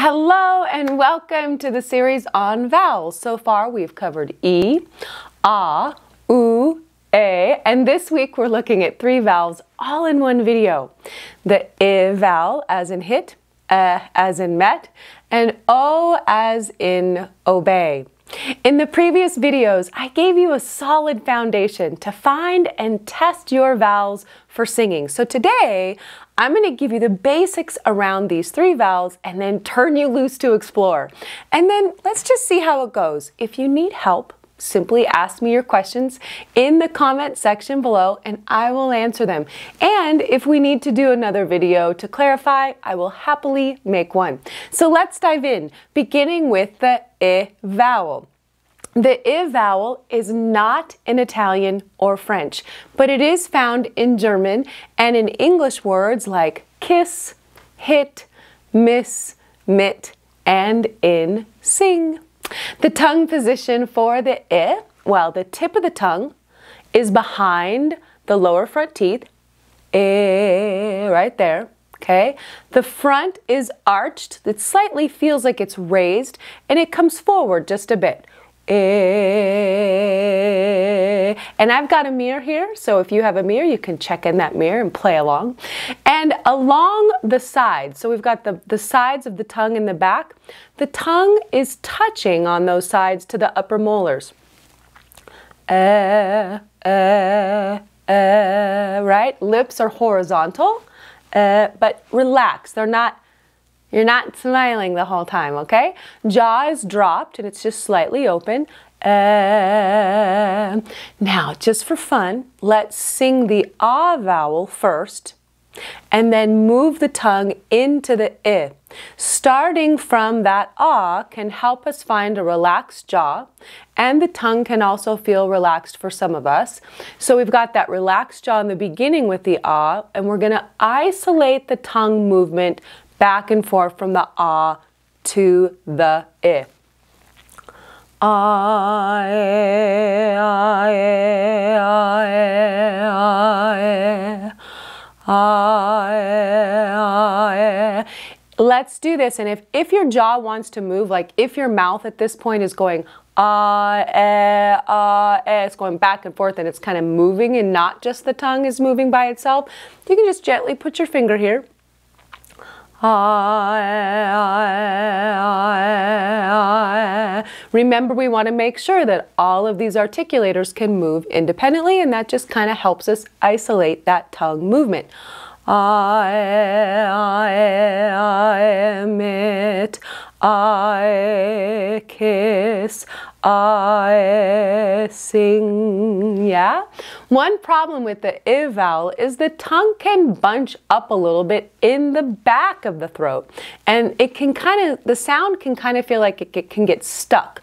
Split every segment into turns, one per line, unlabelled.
Hello and welcome to the series on vowels. So far we've covered E, A, U, A, and this week we're looking at 3 vowels all in one video. The I vowel as in hit, as in met, and O as in obey. In the previous videos, I gave you a solid foundation to find and test your vowels for singing. So today, I'm going to give you the basics around these 3 vowels and then turn you loose to explore. And then let's just see how it goes. If you need help, simply ask me your questions in the comment section below and I will answer them. And if we need to do another video to clarify, I will happily make one. So let's dive in, beginning with the I vowel. The I vowel is not in Italian or French, but it is found in German and in English words like kiss, hit, miss, mit, and in sing. The tongue position for the I, well, the tip of the tongue is behind the lower front teeth, right there, okay? The front is arched, it slightly feels like it's raised, and it comes forward just a bit. And I've got a mirror here, so if you have a mirror, you can check in that mirror and play along. And along the sides, so we've got the sides of the tongue in the back, the tongue is touching on those sides to the upper molars. Right? Lips are horizontal, but relax. You're not smiling the whole time, okay? Jaw is dropped and it's just slightly open. Now, just for fun, let's sing the A vowel first and then move the tongue into the I. Starting from that A can help us find a relaxed jaw, and the tongue can also feel relaxed for some of us. So we've got that relaxed jaw in the beginning with the A, and we're going to isolate the tongue movement back and forth from the A to the I. Let's do this, and if your jaw wants to move, like if your mouth at this point is going it's going back and forth and it's kind of moving and not just the tongue is moving by itself, you can just gently put your finger here. Remember, we want to make sure that all of these articulators can move independently, and that just kind of helps us isolate that tongue movement. I emit, I kiss, I sing, yeah? One problem with the I vowel is the tongue can bunch up a little bit in the back of the throat. And it can the sound can kind of feel like it can get stuck.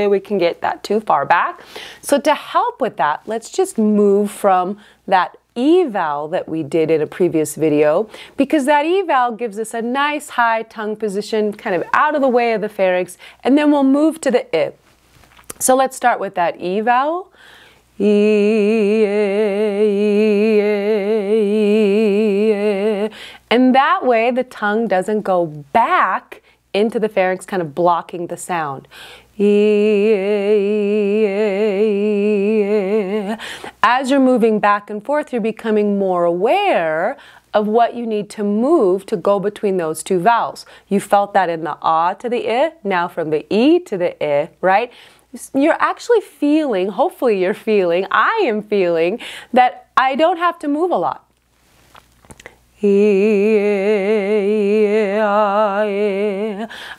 We can get that too far back. So to help with that, let's just move from that E vowel that we did in a previous video, because that E vowel gives us a nice high tongue position, kind of out of the way of the pharynx, and then we'll move to the I. So let's start with that E vowel. And that way the tongue doesn't go back into the pharynx, kind of blocking the sound. As you're moving back and forth, you're becoming more aware of what you need to move to go between those 2 vowels. You felt that in the A to the I, now from the E to the I, right? You're actually feeling, hopefully you're feeling, I am feeling that I don't have to move a lot.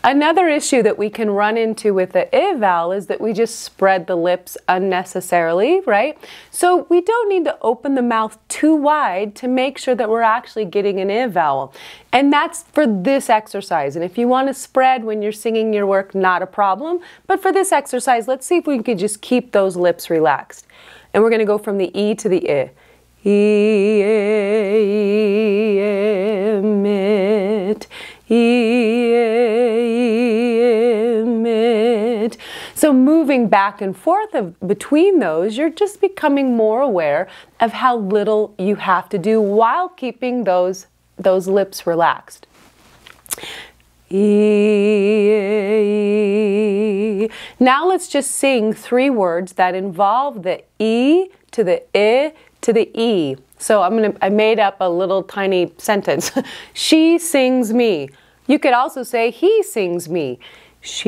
Another issue that we can run into with the I vowel is that we just spread the lips unnecessarily, right? So we don't need to open the mouth too wide to make sure that we're actually getting an I vowel. And that's for this exercise. And if you want to spread when you're singing your work, not a problem. But for this exercise, let's see if we can just keep those lips relaxed. And we're going to go from the E to the I. Emit, emit. So moving back and forth between those, you're just becoming more aware of how little you have to do while keeping those lips relaxed. E. Now let's just sing 3 words that involve the E to the I to the E. So I made up a little tiny sentence. She sings me. You could also say he sings me. She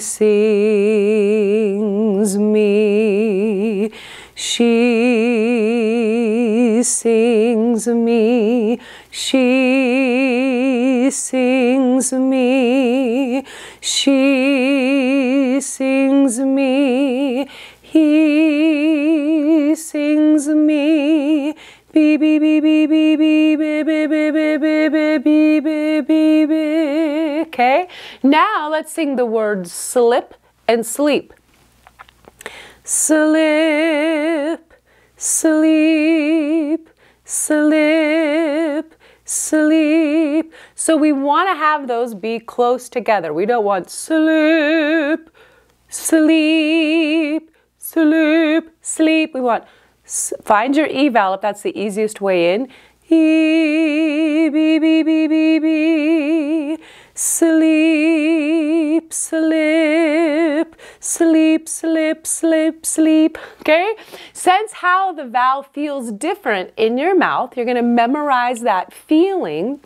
sings me. She sings me. She sings me. She sings me. He sings me. Bee bee bee bee bee bee bee bee bee bee bee bee bee bee bee. Okay? Now let's sing the words slip and sleep. Slip, sleep, slip, sleep. So we want to have those be close together. We don't want slip, sleep, sleep, sleep. We want find your E vowel if that's the easiest way in. E, B, B, B, B, B. Sleep, slip, sleep, slip, slip, sleep. Okay? Sense how the vowel feels different in your mouth. You're going to memorize that feeling.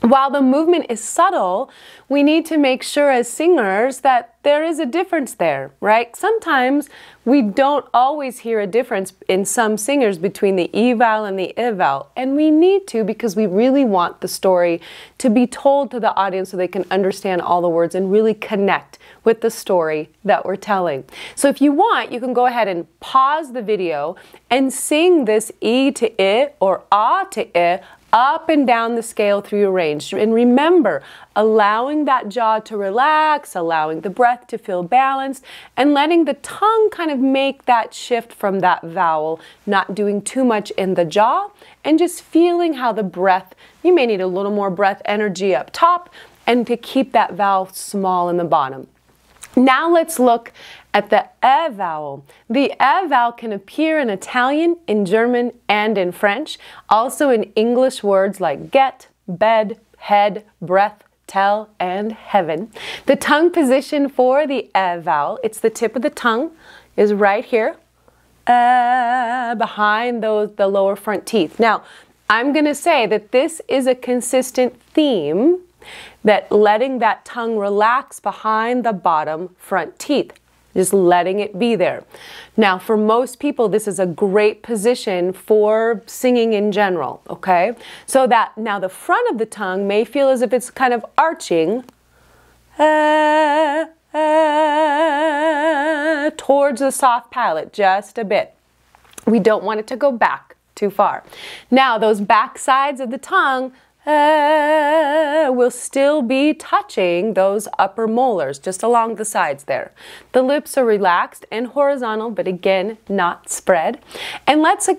While the movement is subtle, we need to make sure as singers that there is a difference there, right? Sometimes we don't always hear a difference in some singers between the E vowel and the I vowel, and we need to because we really want the story to be told to the audience so they can understand all the words and really connect with the story that we're telling. So if you want, you can go ahead and pause the video and sing this E to I or A to I up and down the scale through your range. And remember, allowing that jaw to relax, allowing the breath to feel balanced, and letting the tongue kind of make that shift from that vowel, not doing too much in the jaw, and just feeling how the breath, you may need a little more breath energy up top, and to keep that vowel small in the bottom. Now let's look at the E vowel. The E vowel can appear in Italian, in German, and in French. Also in English words like get, bed, head, breath, tell, and heaven. The tongue position for the E vowel, it's the tip of the tongue, is right here, behind the lower front teeth. Now, I'm going to say that this is a consistent theme, that letting that tongue relax behind the bottom front teeth. Just letting it be there. Now, for most people, this is a great position for singing in general, okay? So that now the front of the tongue may feel as if it's kind of arching towards the soft palate just a bit. We don't want it to go back too far. Now, those back sides of the tongue will still be touching those upper molars, just along the sides there. The lips are relaxed and horizontal, but again, not spread. And let's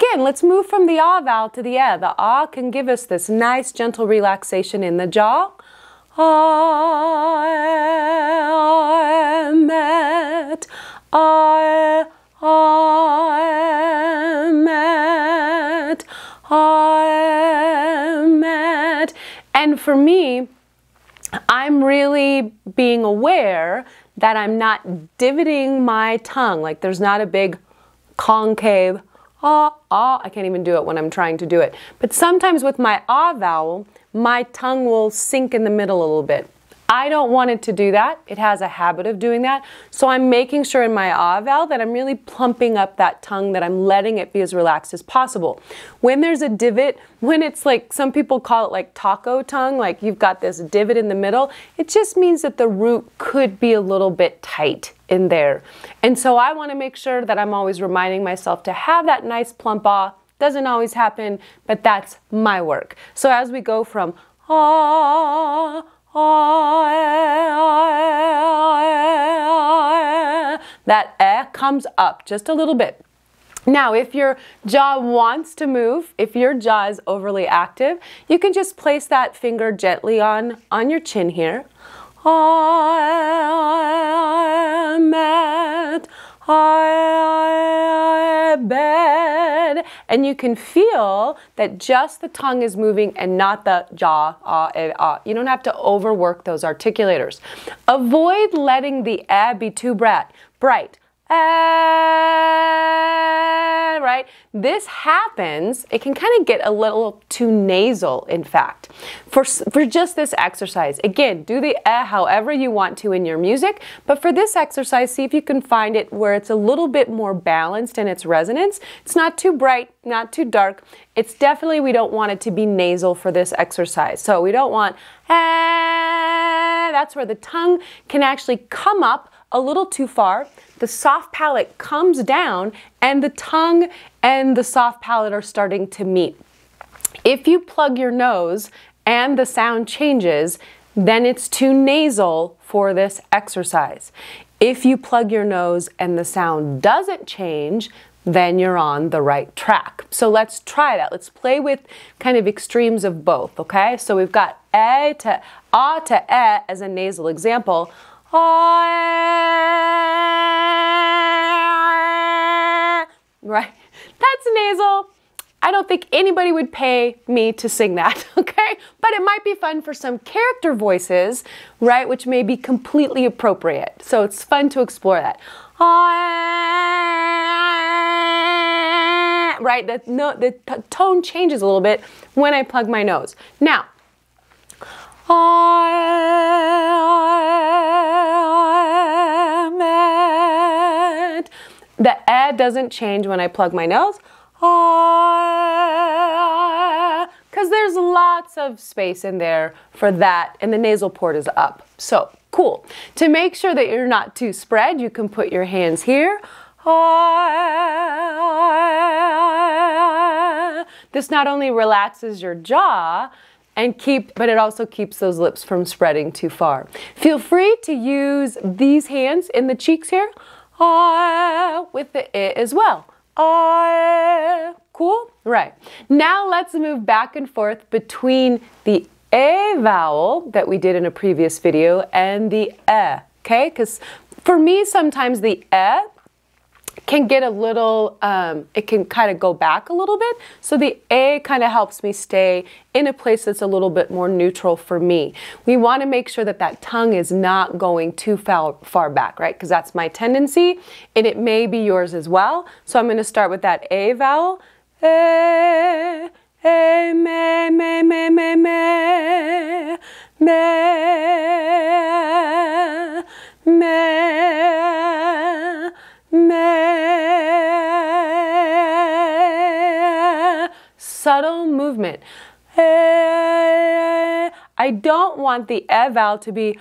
move from the A vowel to the E. The A can give us this nice, gentle relaxation in the jaw. I'm at, I'm at, I'm at. And for me, I'm really being aware that I'm not divoting my tongue. Like there's not a big concave, I can't even do it when I'm trying to do it. But sometimes with my A vowel, my tongue will sink in the middle a little bit. I don't want it to do that. It has a habit of doing that. So I'm making sure in my A vowel that I'm really plumping up that tongue, that I'm letting it be as relaxed as possible. When there's a divot, when it's like, some people call it like taco tongue, like you've got this divot in the middle, it just means that the root could be a little bit tight in there. And so I want to make sure that I'm always reminding myself to have that nice plump A. Doesn't always happen, but that's my work. So as we go from that comes up just a little bit. Now, if your jaw wants to move, if your jaw is overly active, you can just place that finger gently on your chin here. I'm at bed. And you can feel that just the tongue is moving and not the jaw, You don't have to overwork those articulators. Avoid letting the be too bright. Right? This happens, it can kind of get a little too nasal, in fact, for just this exercise. Again, do the however you want to in your music, but for this exercise, see if you can find it where it's a little bit more balanced in its resonance. It's not too bright, not too dark. It's definitely, we don't want it to be nasal for this exercise. So we don't want, that's where the tongue can actually come up a little too far. The soft palate comes down and the tongue and the soft palate are starting to meet. If you plug your nose and the sound changes, then it's too nasal for this exercise. If you plug your nose and the sound doesn't change, then you're on the right track. So let's try that. Let's play with kind of extremes of both, okay? So we've got a to as a nasal example. Right? That's nasal. I don't think anybody would pay me to sing that, okay? But it might be fun for some character voices, right, which may be completely appropriate. So it's fun to explore that. Right? The tone changes a little bit when I plug my nose. Now, the doesn't change when I plug my nose, because there's lots of space in there for that, and the nasal port is up. So, cool. To make sure that you're not too spread, you can put your hands here. This not only relaxes your jaw, but it also keeps those lips from spreading too far. Feel free to use these hands in the cheeks here, with the I as well. Cool? Right. Now let's move back and forth between the A vowel that we did in a previous video and the E, okay? Because for me, sometimes the E can get a little, it can kind of go back a little bit. So the A kind of helps me stay in a place that's a little bit more neutral for me. We want to make sure that that tongue is not going too far back, right? Because that's my tendency, and it may be yours as well. So I'm going to start with that A vowel. Me, me, me, me, me, me, me. Subtle movement. I don't want the E vowel to be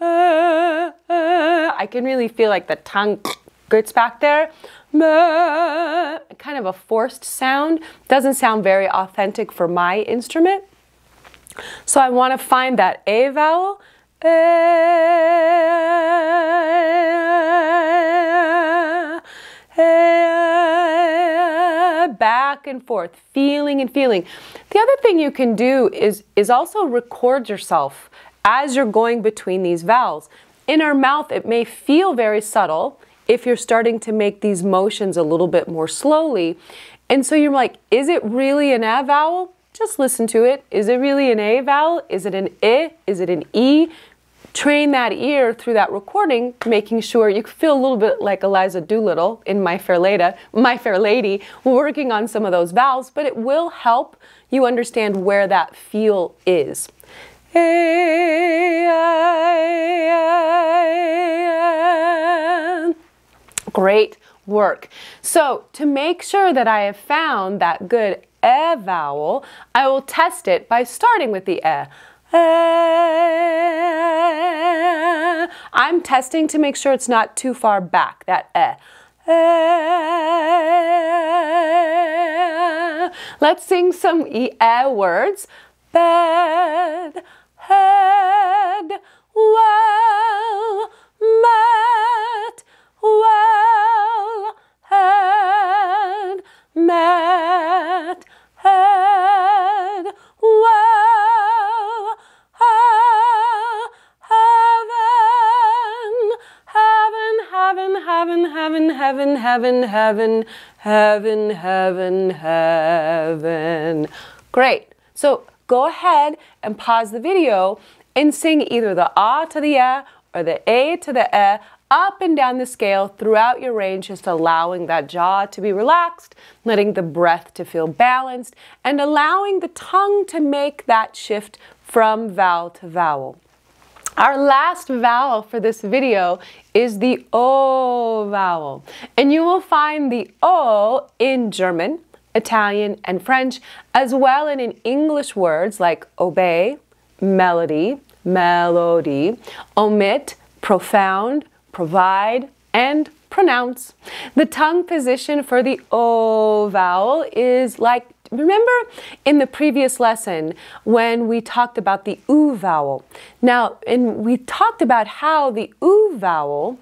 I can really feel like the tongue gets back there. Kind of a forced sound. Doesn't sound very authentic for my instrument. So I want to find that A vowel. Back and forth, feeling and feeling. The other thing you can do is also record yourself as you're going between these vowels. In our mouth, it may feel very subtle if you're starting to make these motions a little bit more slowly. And so you're like, is it really an A vowel? Just listen to it. Is it really an A vowel? Is it an I? Is it an E? Train that ear through that recording, making sure you feel a little bit like Eliza Doolittle in My Fair Lady, working on some of those vowels, but it will help you understand where that feel is. Great work. So to make sure that I have found that good E vowel, I will test it by starting with the E. I'm testing to make sure it's not too far back, that Let's sing some words. Bed, head, well, met, well, head, met, head, well, heaven, heaven, heaven, heaven, heaven, heaven, heaven. Great. So go ahead and pause the video and sing either the ah to the or the a to the up and down the scale throughout your range, just allowing that jaw to be relaxed, letting the breath to feel balanced, and allowing the tongue to make that shift from vowel to vowel. Our last vowel for this video is the O vowel, and you will find the O in German, Italian, and French, as well as in English words like obey, melody, melody, omit, profound, provide, and pronounce. The tongue position for the O vowel is like, remember in the previous lesson when we talked about the U vowel? Now, and we talked about how the U vowel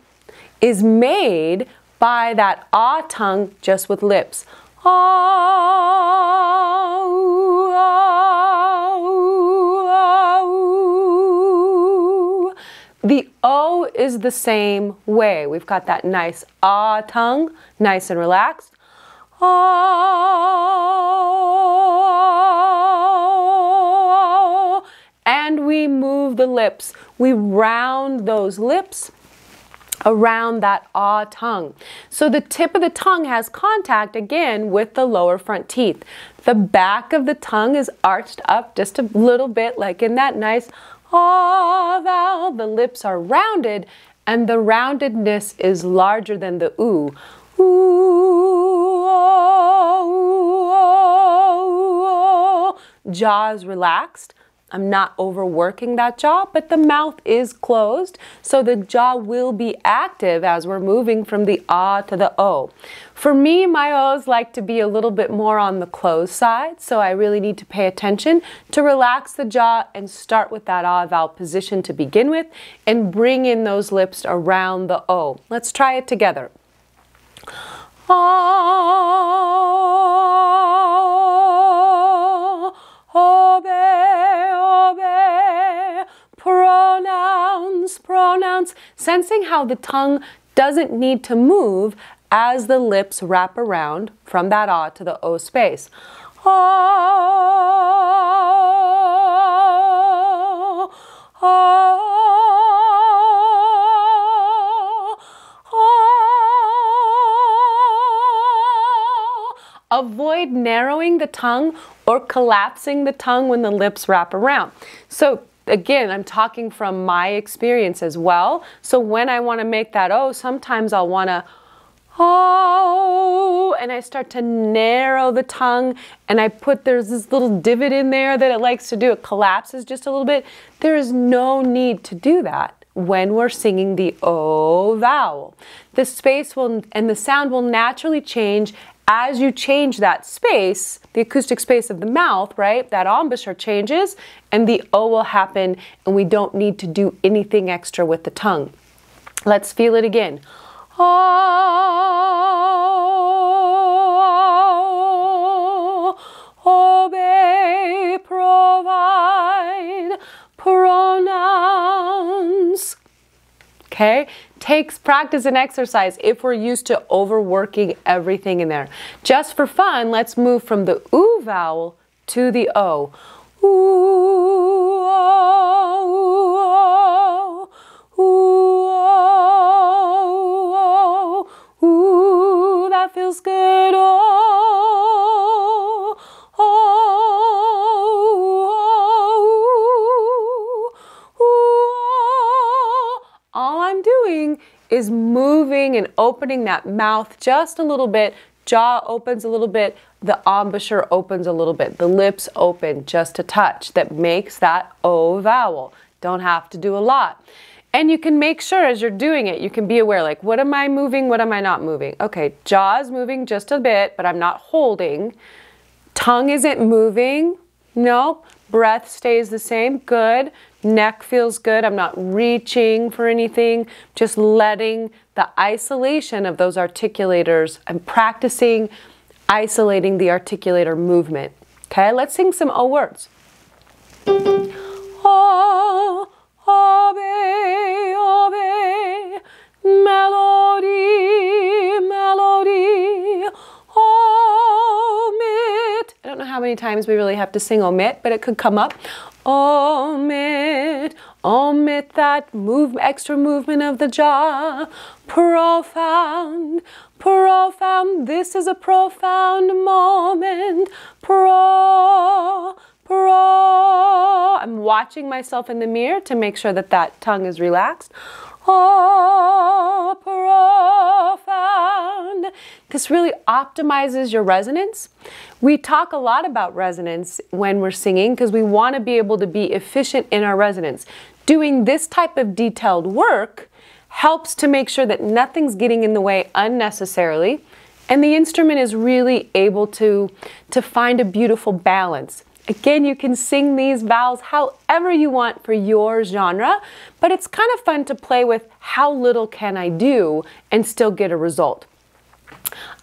is made by that ah tongue just with lips. Ah, ooh, ah, ooh, ah, ooh. The O is the same way. We've got that nice ah tongue, nice and relaxed. Ah, and we move the lips. We round those lips around that ah tongue. So the tip of the tongue has contact again with the lower front teeth. The back of the tongue is arched up just a little bit, like in that nice ah vowel. The lips are rounded, and the roundedness is larger than the oo. Ooh, oh, oh, oh. Jaw is relaxed. I'm not overworking that jaw, but the mouth is closed, so the jaw will be active as we're moving from the ah to the o. For me, my O's like to be a little bit more on the closed side, so I really need to pay attention to relax the jaw and start with that ah vowel position to begin with and bring in those lips around the o. Let's try it together. Ah, obey, obey, pronounce, pronounce, sensing how the tongue doesn't need to move as the lips wrap around from that ah to the o space. Ah, ah, avoid narrowing the tongue or collapsing the tongue when the lips wrap around. So again, I'm talking from my experience as well. So when I want to make that O, sometimes I'll want to oh, and I start to narrow the tongue, and there's this little divot in there that it likes to do. It collapses just a little bit. There is no need to do that when we're singing the O vowel. The space will, and the sound will naturally change as you change that space, the acoustic space of the mouth, right? That embouchure changes and the O will happen, and we don't need to do anything extra with the tongue. Let's feel it again. Oh, obey, provide, pronounce. Okay? Takes practice and exercise if we're used to overworking everything in there. Just for fun, let's move from the oo vowel to the o. Ooh, oh, ooh, oh, ooh, ooh, that feels good. Oh, oh, ooh, ooh. All I'm doing is moving and opening that mouth just a little bit. Jaw opens a little bit, the embouchure opens a little bit, the lips open just a touch. That makes that O vowel. Don't have to do a lot. And you can make sure as you're doing it, you can be aware, like, what am I moving, what am I not moving? Okay, jaw is moving just a bit, but I'm not holding. Tongue isn't moving. No. Breath stays the same. Good. Neck feels good. I'm not reaching for anything. Just letting the isolation of those articulators. I'm practicing isolating the articulator movement. Okay, let's sing some O words. Oh, obey, obey, melody, omit. I don't know how many times we really have to sing omit, but it could come up. Omit, omit that extra movement of the jaw. Profound, profound, this is a profound moment. I'm watching myself in the mirror to make sure that that tongue is relaxed. Oh, profound. This really optimizes your resonance. We talk a lot about resonance when we're singing because we want to be able to be efficient in our resonance. Doing this type of detailed work helps to make sure that nothing's getting in the way unnecessarily, and the instrument is really able to find a beautiful balance. Again, you can sing these vowels however you want for your genre, but it's kind of fun to play with how little can I do and still get a result.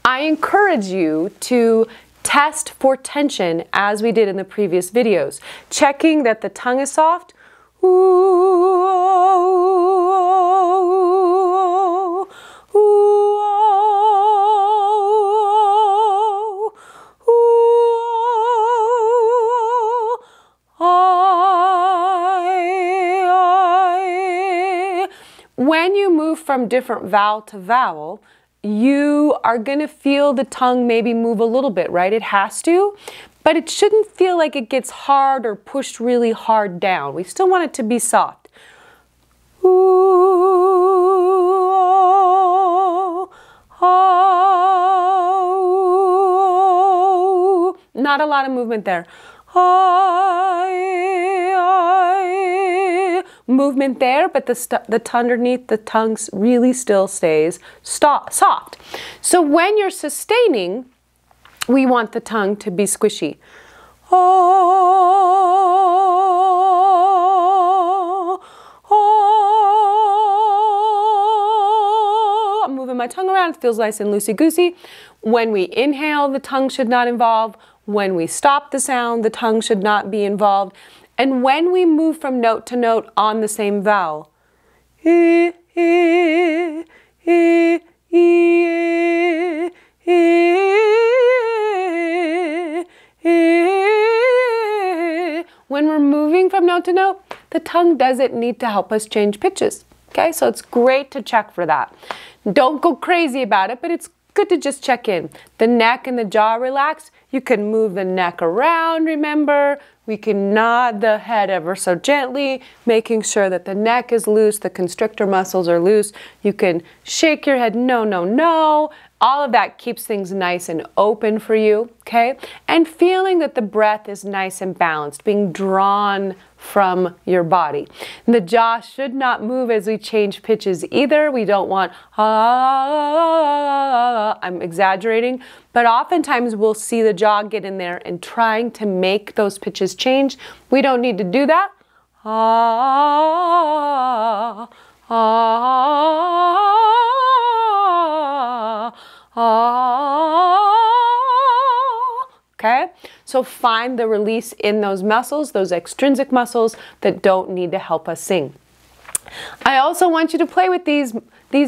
I encourage you to test for tension as we did in the previous videos, checking that the tongue is soft. When you move from different vowel to vowel, you are going to feel the tongue maybe move a little bit, right? It has to, but it shouldn't feel like it gets hard or pushed really hard down. We still want it to be soft. Not a lot of movement there. Movement there, but the underneath the tongue really still stays soft. So when you're sustaining, we want the tongue to be squishy. I'm moving my tongue around, it feels nice and loosey-goosey. When we inhale, the tongue should not involve. When we stop the sound, the tongue should not be involved. And when we move from note to note on the same vowel, when we're moving from note to note, the tongue doesn't need to help us change pitches. Okay, so it's great to check for that. Don't go crazy about it, but it's good to just check in. The neck and the jaw relaxed. You can move the neck around, remember. We can nod the head ever so gently, making sure that the neck is loose, the constrictor muscles are loose. You can shake your head, no, no, no. All of that keeps things nice and open for you, okay? And feeling that the breath is nice and balanced, being drawn from your body. And the jaw should not move as we change pitches either. We don't want, I'm exaggerating, but oftentimes we'll see the jaw get in there and trying to make those pitches change. We don't need to do that. Okay, so find the release in those muscles, those extrinsic muscles that don't need to help us sing. I also want you to play with these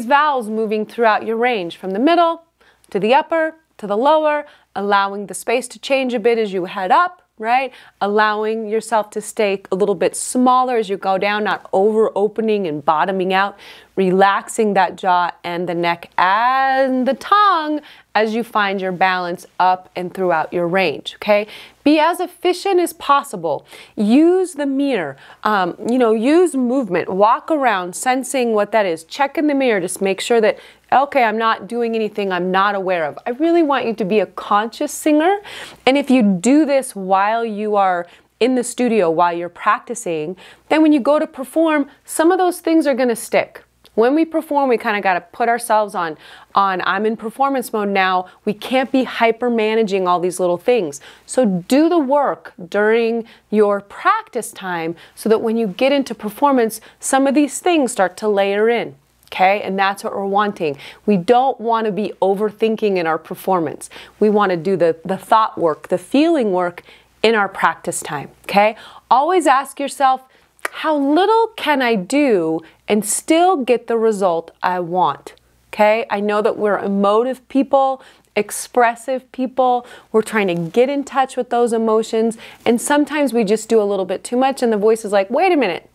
vowels moving throughout your range, from the middle to the upper to the lower, allowing the space to change a bit as you head up, right? Allowing yourself to stay a little bit smaller as you go down, not over opening and bottoming out, relaxing that jaw and the neck and the tongue as you find your balance up and throughout your range, okay? Be as efficient as possible. Use the mirror, use movement, walk around, sensing what that is. Check in the mirror, just make sure that, okay, I'm not doing anything I'm not aware of. I really want you to be a conscious singer. And if you do this while you are in the studio, while you're practicing, then when you go to perform, some of those things are gonna stick. When we perform, we kind of got to put ourselves on I'm in performance mode now. We can't be hyper managing all these little things. So do the work during your practice time so that when you get into performance, some of these things start to layer in. Okay, and that's what we're wanting. We don't want to be overthinking in our performance. We want to do the thought work, the feeling work in our practice time. Okay, always ask yourself, how little can I do and still get the result I want? Okay. okay? I know that we're emotive people, expressive people. We're trying to get in touch with those emotions, and sometimes we just do a little bit too much and the voice is like, wait a minute.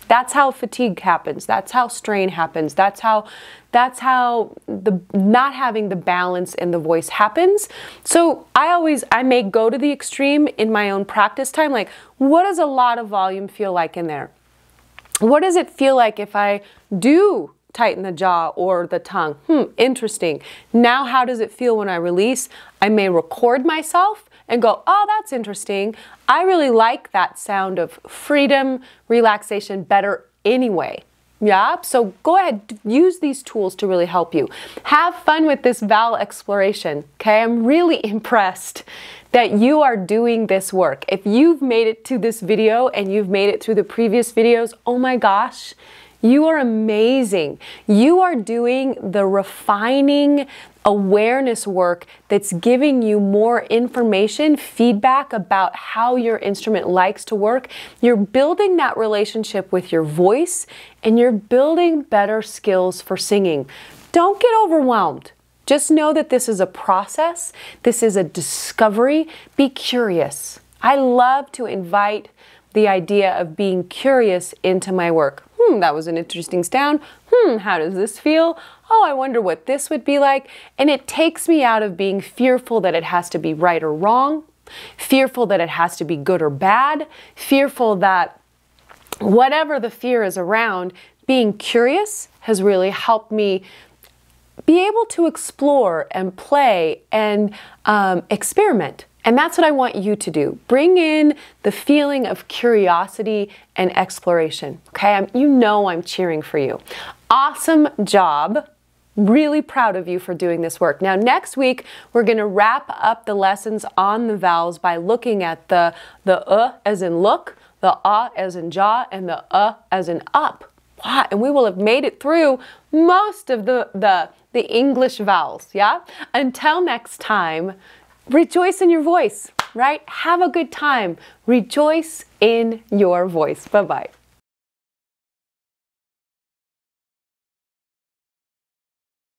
That's how fatigue happens. That's how strain happens. That's how the not having the balance in the voice happens. So I may go to the extreme in my own practice time. Like, what does a lot of volume feel like in there? What does it feel like if I do tighten the jaw or the tongue? Interesting. Now, how does it feel when I release? I may record myself and go, oh, that's interesting. I really like that sound of freedom, relaxation better anyway. Yeah, so go ahead, use these tools to really help you. Have fun with this vowel exploration, okay? I'm really impressed that you are doing this work. If you've made it to this video and you've made it through the previous videos, oh my gosh, you are amazing. You are doing the refining awareness work that's giving you more information, feedback about how your instrument likes to work. You're building that relationship with your voice, and you're building better skills for singing. Don't get overwhelmed. Just know that this is a process. This is a discovery. Be curious. I love to invite the idea of being curious into my work. That was an interesting sound. How does this feel? Oh, I wonder what this would be like. And it takes me out of being fearful that it has to be right or wrong, fearful that it has to be good or bad, fearful that whatever the fear is around, being curious has really helped me be able to explore and play and experiment. And that's what I want you to do. Bring in the feeling of curiosity and exploration. Okay, you know I'm cheering for you. Awesome job. Really proud of you for doing this work. Now, next week, we're going to wrap up the lessons on the vowels by looking at the as in look, the as in jaw, and the as in up. Wow, and we will have made it through most of the English vowels, yeah? Until next time, rejoice in your voice, right? Have a good time. Rejoice in your voice. Bye-bye.